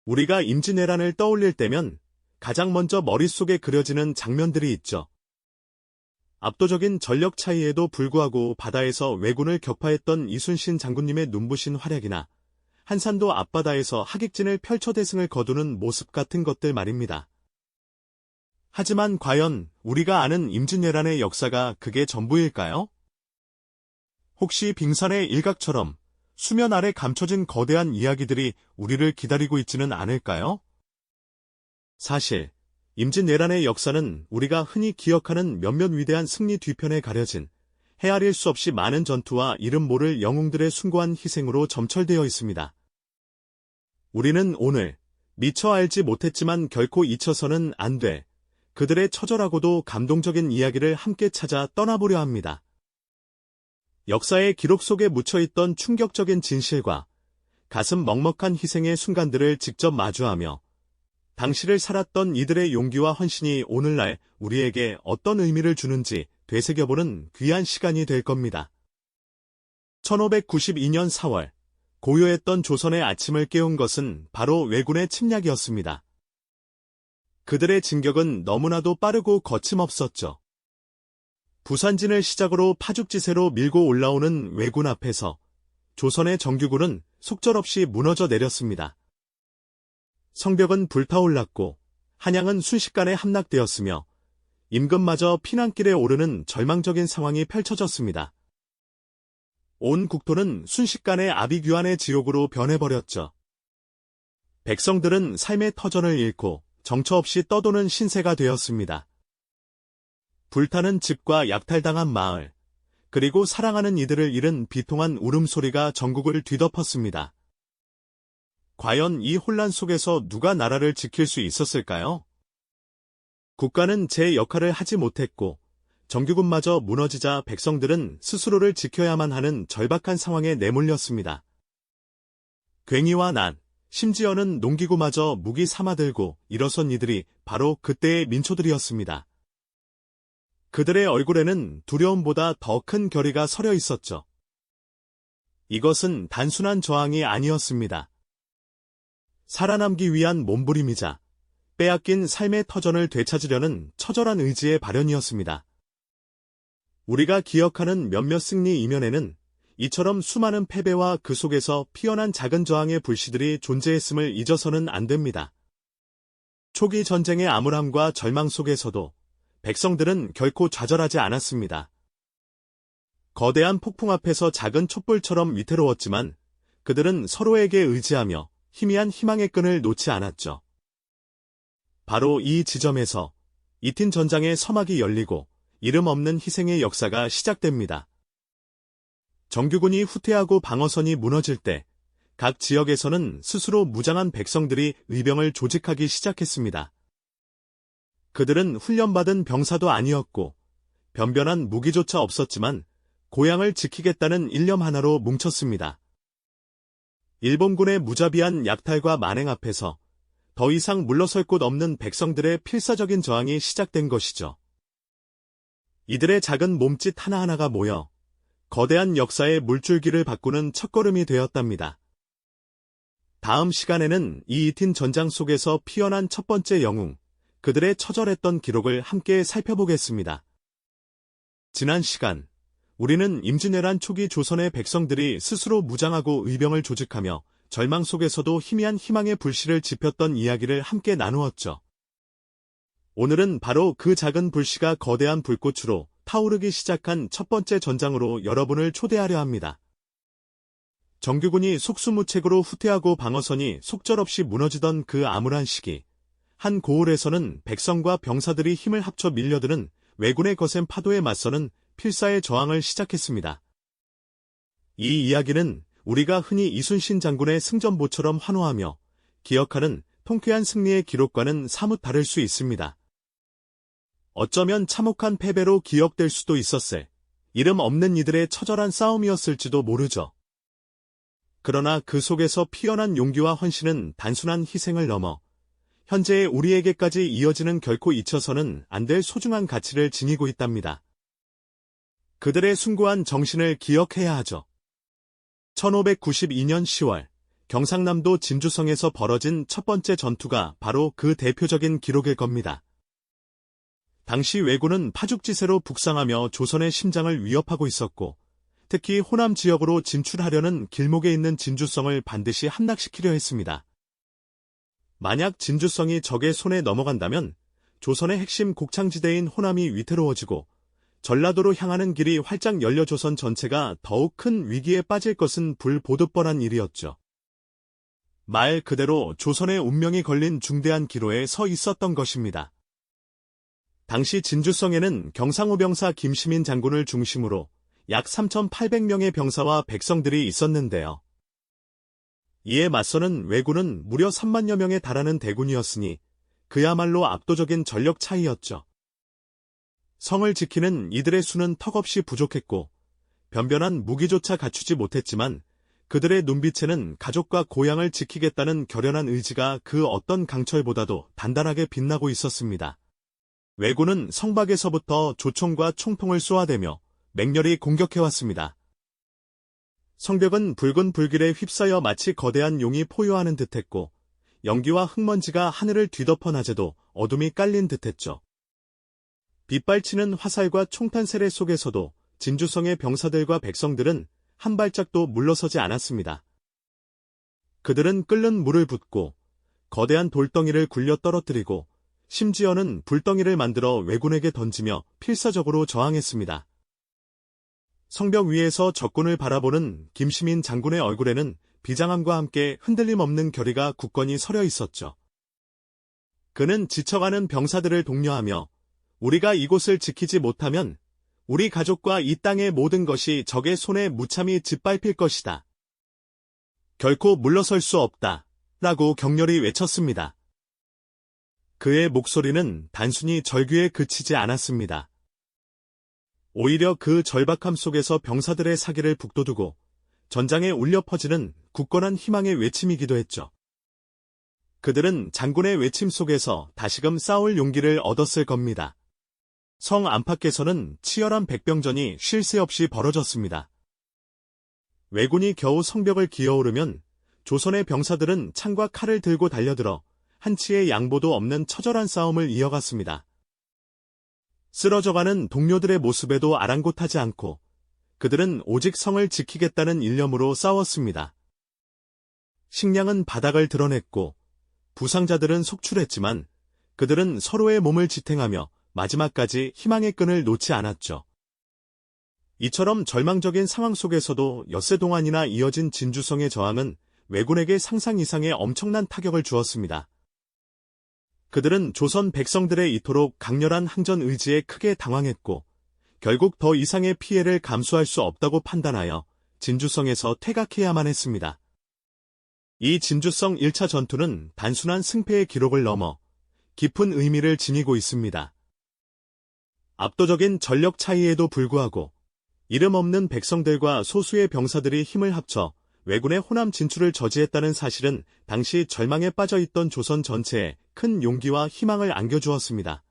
우리가 임진왜란을 떠올릴 때면 가장 먼저 머릿속에 그려지는 장면들이 있죠. 압도적인 전력 차이에도 불구하고 바다에서 왜군을 격파했던 이순신 장군님의 눈부신 활약이나 한산도 앞바다에서 하객진을 펼쳐 대승을 거두는 모습 같은 것들 말입니다. 하지만 과연 우리가 아는 임진왜란의 역사가 그게 전부일까요? 혹시 빙산의 일각처럼 수면 아래 감춰진 거대한 이야기들이 우리를 기다리고 있지는 않을까요? 사실 임진왜란의 역사는 우리가 흔히 기억하는 몇몇 위대한 승리 뒤편에 가려진 헤아릴 수 없이 많은 전투와 이름 모를 영웅들의 숭고한 희생으로 점철되어 있습니다. 우리는 오늘 미처 알지 못했지만 결코 잊혀서는 안 돼 그들의 처절하고도 감동적인 이야기를 함께 찾아 떠나보려 합니다. 역사의 기록 속에 묻혀있던 충격적인 진실과 가슴 먹먹한 희생의 순간들을 직접 마주하며 당시를 살았던 이들의 용기와 헌신이 오늘날 우리에게 어떤 의미를 주는지 되새겨보는 귀한 시간이 될 겁니다. 1592년 4월, 고요했던 조선의 아침을 깨운 것은 바로 왜군의 침략이었습니다. 그들의 진격은 너무나도 빠르고 거침없었죠. 부산진을 시작으로 파죽지세로 밀고 올라오는 왜군 앞에서 조선의 정규군은 속절없이 무너져 내렸습니다. 성벽은 불타올랐고 한양은 순식간에 함락되었으며 임금마저 피난길에 오르는 절망적인 상황이 펼쳐졌습니다. 온 국토는 순식간에 아비규환의 지옥으로 변해버렸죠. 백성들은 삶의 터전을 잃고 정처 없이 떠도는 신세가 되었습니다. 불타는 집과 약탈당한 마을, 그리고 사랑하는 이들을 잃은 비통한 울음소리가 전국을 뒤덮었습니다. 과연 이 혼란 속에서 누가 나라를 지킬 수 있었을까요? 국가는 제 역할을 하지 못했고 정규군마저 무너지자 백성들은 스스로를 지켜야만 하는 절박한 상황에 내몰렸습니다. 괭이와 난, 심지어는 농기구마저 무기 삼아들고 일어선 이들이 바로 그때의 민초들이었습니다. 그들의 얼굴에는 두려움보다 더 큰 결의가 서려 있었죠. 이것은 단순한 저항이 아니었습니다. 살아남기 위한 몸부림이자 빼앗긴 삶의 터전을 되찾으려는 처절한 의지의 발현이었습니다. 우리가 기억하는 몇몇 승리 이면에는 이처럼 수많은 패배와 그 속에서 피어난 작은 저항의 불씨들이 존재했음을 잊어서는 안 됩니다. 초기 전쟁의 암울함과 절망 속에서도 백성들은 결코 좌절하지 않았습니다. 거대한 폭풍 앞에서 작은 촛불처럼 위태로웠지만 그들은 서로에게 의지하며 희미한 희망의 끈을 놓지 않았죠. 바로 이 지점에서 이틴 전장의 서막이 열리고 이름 없는 희생의 역사가 시작됩니다. 정규군이 후퇴하고 방어선이 무너질 때 각 지역에서는 스스로 무장한 백성들이 의병을 조직하기 시작했습니다. 그들은 훈련받은 병사도 아니었고 변변한 무기조차 없었지만 고향을 지키겠다는 일념 하나로 뭉쳤습니다. 일본군의 무자비한 약탈과 만행 앞에서 더 이상 물러설 곳 없는 백성들의 필사적인 저항이 시작된 것이죠. 이들의 작은 몸짓 하나하나가 모여 거대한 역사의 물줄기를 바꾸는 첫걸음이 되었답니다. 다음 시간에는 이 이틴 전장 속에서 피어난 첫 번째 영웅, 그들의 처절했던 기록을 함께 살펴보겠습니다. 지난 시간, 우리는 임진왜란 초기 조선의 백성들이 스스로 무장하고 의병을 조직하며 절망 속에서도 희미한 희망의 불씨를 지폈던 이야기를 함께 나누었죠. 오늘은 바로 그 작은 불씨가 거대한 불꽃으로 타오르기 시작한 첫 번째 전장으로 여러분을 초대하려 합니다. 정규군이 속수무책으로 후퇴하고 방어선이 속절없이 무너지던 그 암울한 시기, 한 고을에서는 백성과 병사들이 힘을 합쳐 밀려드는 왜군의 거센 파도에 맞서는 필사의 저항을 시작했습니다. 이 이야기는 우리가 흔히 이순신 장군의 승전보처럼 환호하며 기억하는 통쾌한 승리의 기록과는 사뭇 다를 수 있습니다. 어쩌면 참혹한 패배로 기억될 수도 있었을 이름 없는 이들의 처절한 싸움이었을지도 모르죠. 그러나 그 속에서 피어난 용기와 헌신은 단순한 희생을 넘어 현재의 우리에게까지 이어지는 결코 잊혀서는 안 될 소중한 가치를 지니고 있답니다. 그들의 숭고한 정신을 기억해야 하죠. 1592년 10월, 경상남도 진주성에서 벌어진 첫 번째 전투가 바로 그 대표적인 기록일 겁니다. 당시 왜군은 파죽지세로 북상하며 조선의 심장을 위협하고 있었고, 특히 호남 지역으로 진출하려는 길목에 있는 진주성을 반드시 함락시키려 했습니다. 만약 진주성이 적의 손에 넘어간다면 조선의 핵심 곡창지대인 호남이 위태로워지고 전라도로 향하는 길이 활짝 열려 조선 전체가 더욱 큰 위기에 빠질 것은 불보듯 뻔한 일이었죠. 말 그대로 조선의 운명이 걸린 중대한 기로에 서 있었던 것입니다. 당시 진주성에는 경상우병사 김시민 장군을 중심으로 약 3,800명의 병사와 백성들이 있었는데요. 이에 맞서는 왜군은 무려 3만여 명에 달하는 대군이었으니 그야말로 압도적인 전력 차이였죠. 성을 지키는 이들의 수는 턱없이 부족했고 변변한 무기조차 갖추지 못했지만 그들의 눈빛에는 가족과 고향을 지키겠다는 결연한 의지가 그 어떤 강철보다도 단단하게 빛나고 있었습니다. 왜군은 성박에서부터 조총과 총통을 쏘아대며 맹렬히 공격해왔습니다. 성벽은 붉은 불길에 휩싸여 마치 거대한 용이 포효하는 듯했고 연기와 흙먼지가 하늘을 뒤덮어 낮에도 어둠이 깔린 듯했죠. 빗발치는 화살과 총탄 세례 속에서도 진주성의 병사들과 백성들은 한 발짝도 물러서지 않았습니다. 그들은 끓는 물을 붓고 거대한 돌덩이를 굴려 떨어뜨리고 심지어는 불덩이를 만들어 왜군에게 던지며 필사적으로 저항했습니다. 성벽 위에서 적군을 바라보는 김시민 장군의 얼굴에는 비장함과 함께 흔들림 없는 결의가 굳건히 서려 있었죠. 그는 지쳐가는 병사들을 독려하며 우리가 이곳을 지키지 못하면 우리 가족과 이 땅의 모든 것이 적의 손에 무참히 짓밟힐 것이다. 결코 물러설 수 없다. 라고 격렬히 외쳤습니다. 그의 목소리는 단순히 절규에 그치지 않았습니다. 오히려 그 절박함 속에서 병사들의 사기를 북돋우고 전장에 울려 퍼지는 굳건한 희망의 외침이기도 했죠. 그들은 장군의 외침 속에서 다시금 싸울 용기를 얻었을 겁니다. 성 안팎에서는 치열한 백병전이 쉴 새 없이 벌어졌습니다. 왜군이 겨우 성벽을 기어오르면 조선의 병사들은 창과 칼을 들고 달려들어 한치의 양보도 없는 처절한 싸움을 이어갔습니다. 쓰러져가는 동료들의 모습에도 아랑곳하지 않고 그들은 오직 성을 지키겠다는 일념으로 싸웠습니다. 식량은 바닥을 드러냈고 부상자들은 속출했지만 그들은 서로의 몸을 지탱하며 마지막까지 희망의 끈을 놓지 않았죠. 이처럼 절망적인 상황 속에서도 엿새 동안이나 이어진 진주성의 저항은 왜군에게 상상 이상의 엄청난 타격을 주었습니다. 그들은 조선 백성들의 이토록 강렬한 항전 의지에 크게 당황했고 결국 더 이상의 피해를 감수할 수 없다고 판단하여 진주성에서 퇴각해야만 했습니다. 이 진주성 1차 전투는 단순한 승패의 기록을 넘어 깊은 의미를 지니고 있습니다. 압도적인 전력 차이에도 불구하고 이름 없는 백성들과 소수의 병사들이 힘을 합쳐 왜군의 호남 진출을 저지했다는 사실은 당시 절망에 빠져있던 조선 전체에 큰 용기와 희망을 안겨주었습니다.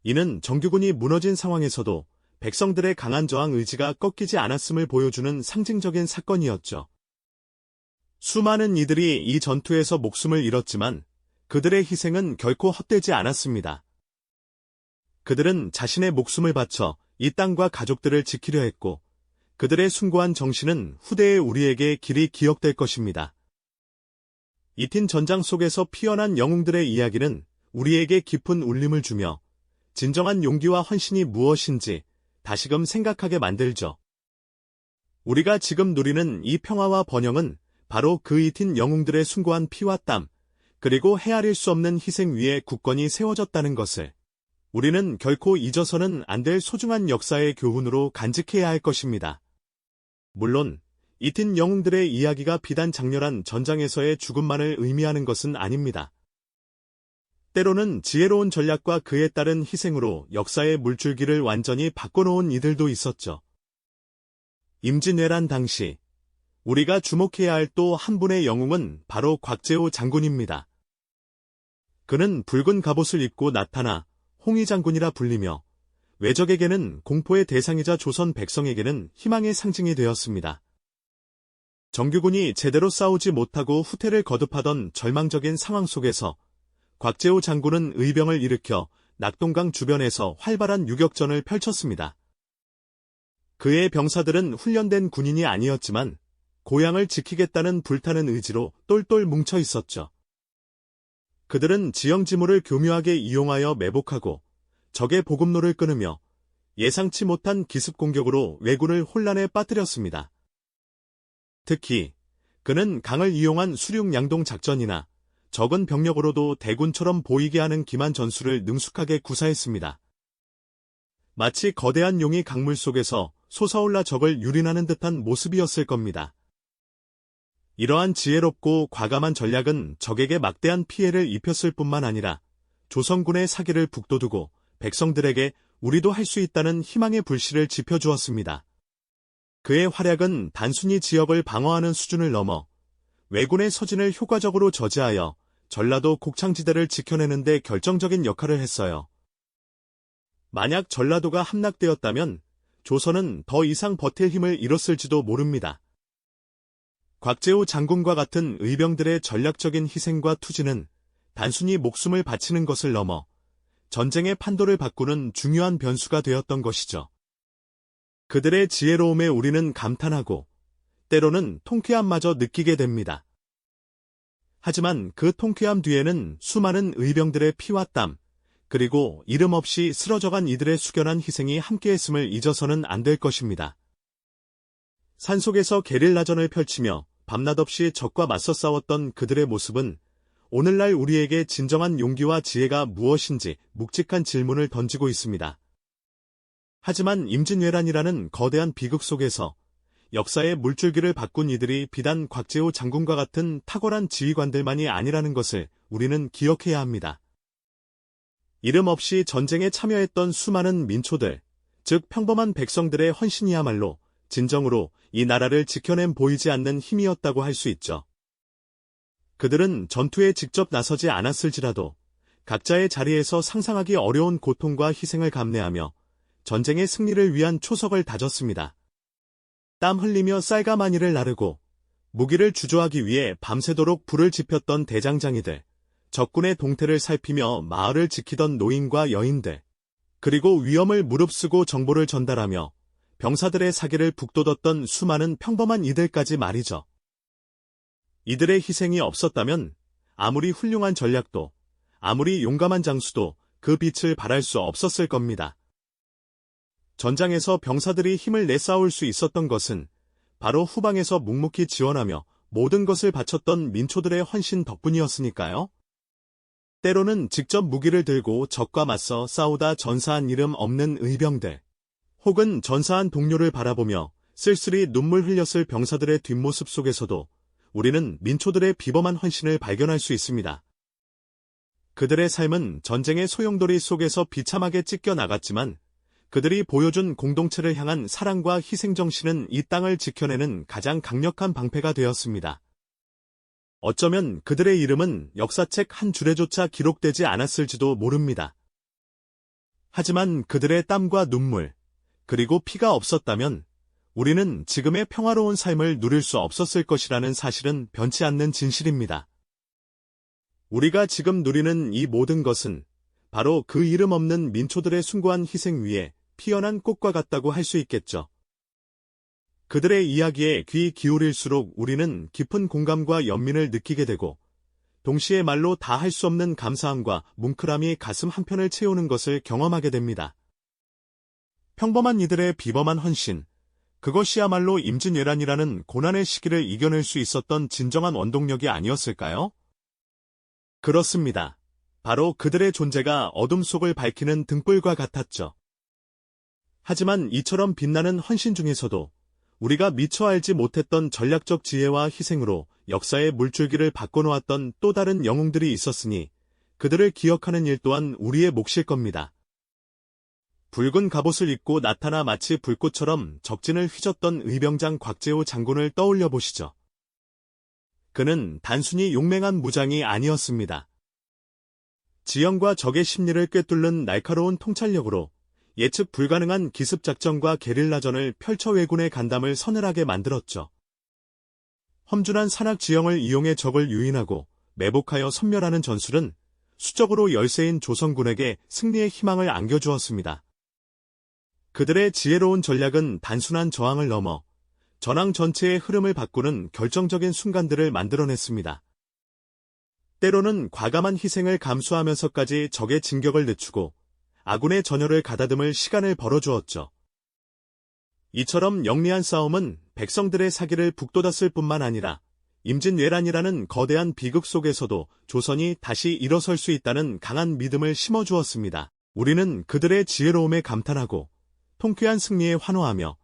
이는 정규군이 무너진 상황에서도 백성들의 강한 저항 의지가 꺾이지 않았음을 보여주는 상징적인 사건이었죠. 수많은 이들이 이 전투에서 목숨을 잃었지만 그들의 희생은 결코 헛되지 않았습니다. 그들은 자신의 목숨을 바쳐 이 땅과 가족들을 지키려 했고 그들의 숭고한 정신은 후대의 우리에게 길이 기억될 것입니다. 이틴 전장 속에서 피어난 영웅들의 이야기는 우리에게 깊은 울림을 주며 진정한 용기와 헌신이 무엇인지 다시금 생각하게 만들죠. 우리가 지금 누리는 이 평화와 번영은 바로 그 이틴 영웅들의 숭고한 피와 땀, 그리고 헤아릴 수 없는 희생 위에 굳건히 세워졌다는 것을 우리는 결코 잊어서는 안 될 소중한 역사의 교훈으로 간직해야 할 것입니다. 물론 이틴 영웅들의 이야기가 비단 장렬한 전장에서의 죽음만을 의미하는 것은 아닙니다. 때로는 지혜로운 전략과 그에 따른 희생으로 역사의 물줄기를 완전히 바꿔놓은 이들도 있었죠. 임진왜란 당시 우리가 주목해야 할 또 한 분의 영웅은 바로 곽재호 장군입니다. 그는 붉은 갑옷을 입고 나타나 홍위 장군이라 불리며 외적에게는 공포의 대상이자 조선 백성에게는 희망의 상징이 되었습니다. 정규군이 제대로 싸우지 못하고 후퇴를 거듭하던 절망적인 상황 속에서 곽재우 장군은 의병을 일으켜 낙동강 주변에서 활발한 유격전을 펼쳤습니다. 그의 병사들은 훈련된 군인이 아니었지만 고향을 지키겠다는 불타는 의지로 똘똘 뭉쳐 있었죠. 그들은 지형지물을 교묘하게 이용하여 매복하고 적의 보급로를 끊으며 예상치 못한 기습 공격으로 왜군을 혼란에 빠뜨렸습니다. 특히 그는 강을 이용한 수륙 양동 작전이나 적은 병력으로도 대군처럼 보이게 하는 기만 전술을 능숙하게 구사했습니다. 마치 거대한 용이 강물 속에서 솟아올라 적을 유린하는 듯한 모습이었을 겁니다. 이러한 지혜롭고 과감한 전략은 적에게 막대한 피해를 입혔을 뿐만 아니라 조선군의 사기를 북돋우고 백성들에게 우리도 할 수 있다는 희망의 불씨를 지펴주었습니다. 그의 활약은 단순히 지역을 방어하는 수준을 넘어 왜군의 서진을 효과적으로 저지하여 전라도 곡창지대를 지켜내는 데 결정적인 역할을 했어요. 만약 전라도가 함락되었다면 조선은 더 이상 버틸 힘을 잃었을지도 모릅니다. 곽재우 장군과 같은 의병들의 전략적인 희생과 투지는 단순히 목숨을 바치는 것을 넘어 전쟁의 판도를 바꾸는 중요한 변수가 되었던 것이죠. 그들의 지혜로움에 우리는 감탄하고 때로는 통쾌함마저 느끼게 됩니다. 하지만 그 통쾌함 뒤에는 수많은 의병들의 피와 땀, 그리고 이름 없이 쓰러져간 이들의 숙연한 희생이 함께했음을 잊어서는 안 될 것입니다. 산속에서 게릴라전을 펼치며 밤낮 없이 적과 맞서 싸웠던 그들의 모습은 오늘날 우리에게 진정한 용기와 지혜가 무엇인지 묵직한 질문을 던지고 있습니다. 하지만 임진왜란이라는 거대한 비극 속에서 역사의 물줄기를 바꾼 이들이 비단 곽재우 장군과 같은 탁월한 지휘관들만이 아니라는 것을 우리는 기억해야 합니다. 이름 없이 전쟁에 참여했던 수많은 민초들, 즉 평범한 백성들의 헌신이야말로 진정으로 이 나라를 지켜낸 보이지 않는 힘이었다고 할 수 있죠. 그들은 전투에 직접 나서지 않았을지라도 각자의 자리에서 상상하기 어려운 고통과 희생을 감내하며 전쟁의 승리를 위한 초석을 다졌습니다. 땀 흘리며 쌀가마니를 나르고 무기를 주저하기 위해 밤새도록 불을 지폈던 대장장이들, 적군의 동태를 살피며 마을을 지키던 노인과 여인들, 그리고 위험을 무릅쓰고 정보를 전달하며 병사들의 사기를 북돋웠던 수많은 평범한 이들까지 말이죠. 이들의 희생이 없었다면 아무리 훌륭한 전략도, 아무리 용감한 장수도 그 빛을 발할 수 없었을 겁니다. 전장에서 병사들이 힘을 내 싸울 수 있었던 것은 바로 후방에서 묵묵히 지원하며 모든 것을 바쳤던 민초들의 헌신 덕분이었으니까요. 때로는 직접 무기를 들고 적과 맞서 싸우다 전사한 이름 없는 의병들, 혹은 전사한 동료를 바라보며 쓸쓸히 눈물 흘렸을 병사들의 뒷모습 속에서도 우리는 민초들의 비범한 헌신을 발견할 수 있습니다. 그들의 삶은 전쟁의 소용돌이 속에서 비참하게 찢겨 나갔지만 그들이 보여준 공동체를 향한 사랑과 희생정신은 이 땅을 지켜내는 가장 강력한 방패가 되었습니다. 어쩌면 그들의 이름은 역사책 한 줄에조차 기록되지 않았을지도 모릅니다. 하지만 그들의 땀과 눈물, 그리고 피가 없었다면 우리는 지금의 평화로운 삶을 누릴 수 없었을 것이라는 사실은 변치 않는 진실입니다. 우리가 지금 누리는 이 모든 것은 바로 그 이름 없는 민초들의 숭고한 희생 위에 피어난 꽃과 같다고 할 수 있겠죠. 그들의 이야기에 귀 기울일수록 우리는 깊은 공감과 연민을 느끼게 되고 동시에 말로 다 할 수 없는 감사함과 뭉클함이 가슴 한편을 채우는 것을 경험하게 됩니다. 평범한 이들의 비범한 헌신, 그것이야말로 임진왜란이라는 고난의 시기를 이겨낼 수 있었던 진정한 원동력이 아니었을까요? 그렇습니다. 바로 그들의 존재가 어둠 속을 밝히는 등불과 같았죠. 하지만 이처럼 빛나는 헌신 중에서도 우리가 미처 알지 못했던 전략적 지혜와 희생으로 역사의 물줄기를 바꿔놓았던 또 다른 영웅들이 있었으니 그들을 기억하는 일 또한 우리의 몫일 겁니다. 붉은 갑옷을 입고 나타나 마치 불꽃처럼 적진을 휘젓던 의병장 곽재우 장군을 떠올려 보시죠. 그는 단순히 용맹한 무장이 아니었습니다. 지형과 적의 심리를 꿰뚫는 날카로운 통찰력으로 예측 불가능한 기습작전과 게릴라전을 펼쳐 왜군의 간담을 서늘하게 만들었죠. 험준한 산악 지형을 이용해 적을 유인하고 매복하여 섬멸하는 전술은 수적으로 열세인 조선군에게 승리의 희망을 안겨주었습니다. 그들의 지혜로운 전략은 단순한 저항을 넘어 전황 전체의 흐름을 바꾸는 결정적인 순간들을 만들어냈습니다. 때로는 과감한 희생을 감수하면서까지 적의 진격을 늦추고 아군의 전열을 가다듬을 시간을 벌어주었죠. 이처럼 영리한 싸움은 백성들의 사기를 북돋았을 뿐만 아니라 임진왜란이라는 거대한 비극 속에서도 조선이 다시 일어설 수 있다는 강한 믿음을 심어주었습니다. 우리는 그들의 지혜로움에 감탄하고 통쾌한 승리에 환호하며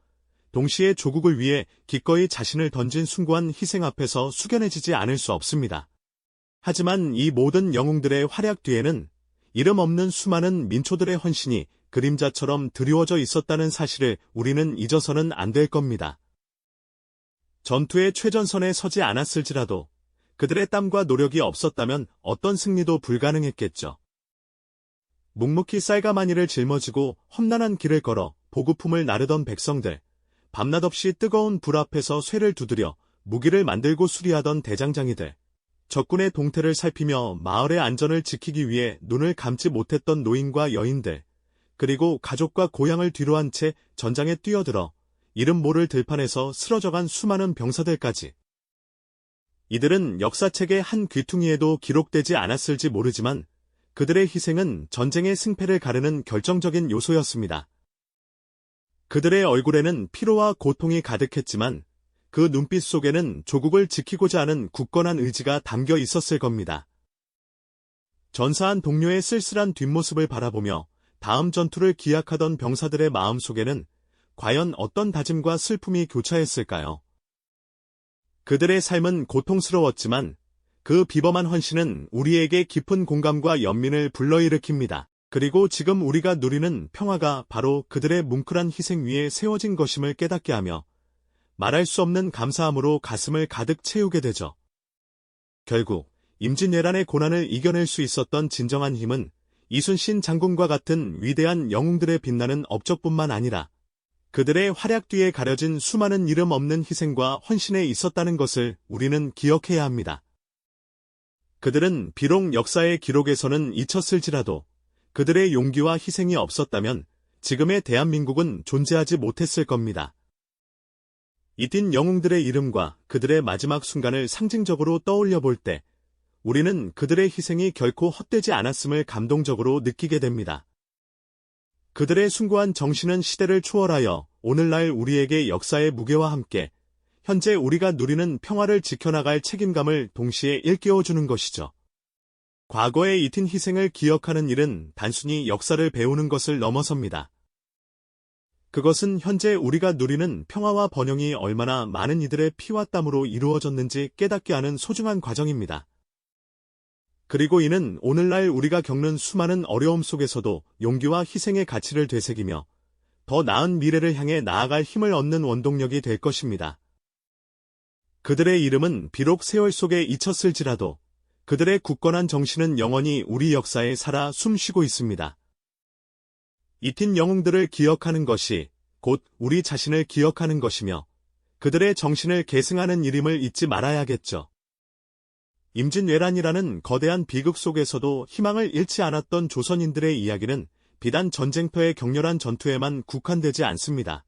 동시에 조국을 위해 기꺼이 자신을 던진 숭고한 희생 앞에서 숙연해지지 않을 수 없습니다. 하지만 이 모든 영웅들의 활약 뒤에는 이름 없는 수많은 민초들의 헌신이 그림자처럼 드리워져 있었다는 사실을 우리는 잊어서는 안 될 겁니다. 전투의 최전선에 서지 않았을지라도 그들의 땀과 노력이 없었다면 어떤 승리도 불가능했겠죠. 묵묵히 쌀가마니를 짊어지고 험난한 길을 걸어 보급품을 나르던 백성들, 밤낮 없이 뜨거운 불 앞에서 쇠를 두드려 무기를 만들고 수리하던 대장장이들, 적군의 동태를 살피며 마을의 안전을 지키기 위해 눈을 감지 못했던 노인과 여인들, 그리고 가족과 고향을 뒤로한 채 전장에 뛰어들어 이름 모를 들판에서 쓰러져간 수많은 병사들까지. 이들은 역사책의 한 귀퉁이에도 기록되지 않았을지 모르지만 그들의 희생은 전쟁의 승패를 가르는 결정적인 요소였습니다. 그들의 얼굴에는 피로와 고통이 가득했지만 그 눈빛 속에는 조국을 지키고자 하는 굳건한 의지가 담겨 있었을 겁니다. 전사한 동료의 쓸쓸한 뒷모습을 바라보며 다음 전투를 기약하던 병사들의 마음 속에는 과연 어떤 다짐과 슬픔이 교차했을까요? 그들의 삶은 고통스러웠지만 그 비범한 헌신은 우리에게 깊은 공감과 연민을 불러일으킵니다. 그리고 지금 우리가 누리는 평화가 바로 그들의 뭉클한 희생 위에 세워진 것임을 깨닫게 하며 말할 수 없는 감사함으로 가슴을 가득 채우게 되죠. 결국 임진왜란의 고난을 이겨낼 수 있었던 진정한 힘은 이순신 장군과 같은 위대한 영웅들의 빛나는 업적뿐만 아니라 그들의 활약 뒤에 가려진 수많은 이름 없는 희생과 헌신에 있었다는 것을 우리는 기억해야 합니다. 그들은 비록 역사의 기록에서는 잊혔을지라도 그들의 용기와 희생이 없었다면 지금의 대한민국은 존재하지 못했을 겁니다. 이 뛴 영웅들의 이름과 그들의 마지막 순간을 상징적으로 떠올려 볼 때 우리는 그들의 희생이 결코 헛되지 않았음을 감동적으로 느끼게 됩니다. 그들의 숭고한 정신은 시대를 초월하여 오늘날 우리에게 역사의 무게와 함께 현재 우리가 누리는 평화를 지켜나갈 책임감을 동시에 일깨워주는 것이죠. 과거의 이 튄 희생을 기억하는 일은 단순히 역사를 배우는 것을 넘어섭니다. 그것은 현재 우리가 누리는 평화와 번영이 얼마나 많은 이들의 피와 땀으로 이루어졌는지 깨닫게 하는 소중한 과정입니다. 그리고 이는 오늘날 우리가 겪는 수많은 어려움 속에서도 용기와 희생의 가치를 되새기며 더 나은 미래를 향해 나아갈 힘을 얻는 원동력이 될 것입니다. 그들의 이름은 비록 세월 속에 잊혔을지라도 그들의 굳건한 정신은 영원히 우리 역사에 살아 숨쉬고 있습니다. 이 튄 영웅들을 기억하는 것이 곧 우리 자신을 기억하는 것이며 그들의 정신을 계승하는 일임을 잊지 말아야겠죠. 임진왜란이라는 거대한 비극 속에서도 희망을 잃지 않았던 조선인들의 이야기는 비단 전쟁터의 격렬한 전투에만 국한되지 않습니다.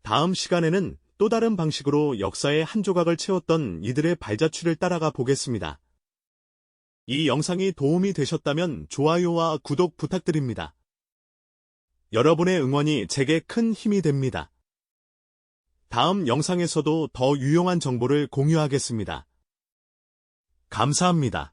다음 시간에는 또 다른 방식으로 역사의 한 조각을 채웠던 이들의 발자취를 따라가 보겠습니다. 이 영상이 도움이 되셨다면 좋아요와 구독 부탁드립니다. 여러분의 응원이 제게 큰 힘이 됩니다. 다음 영상에서도 더 유용한 정보를 공유하겠습니다. 감사합니다.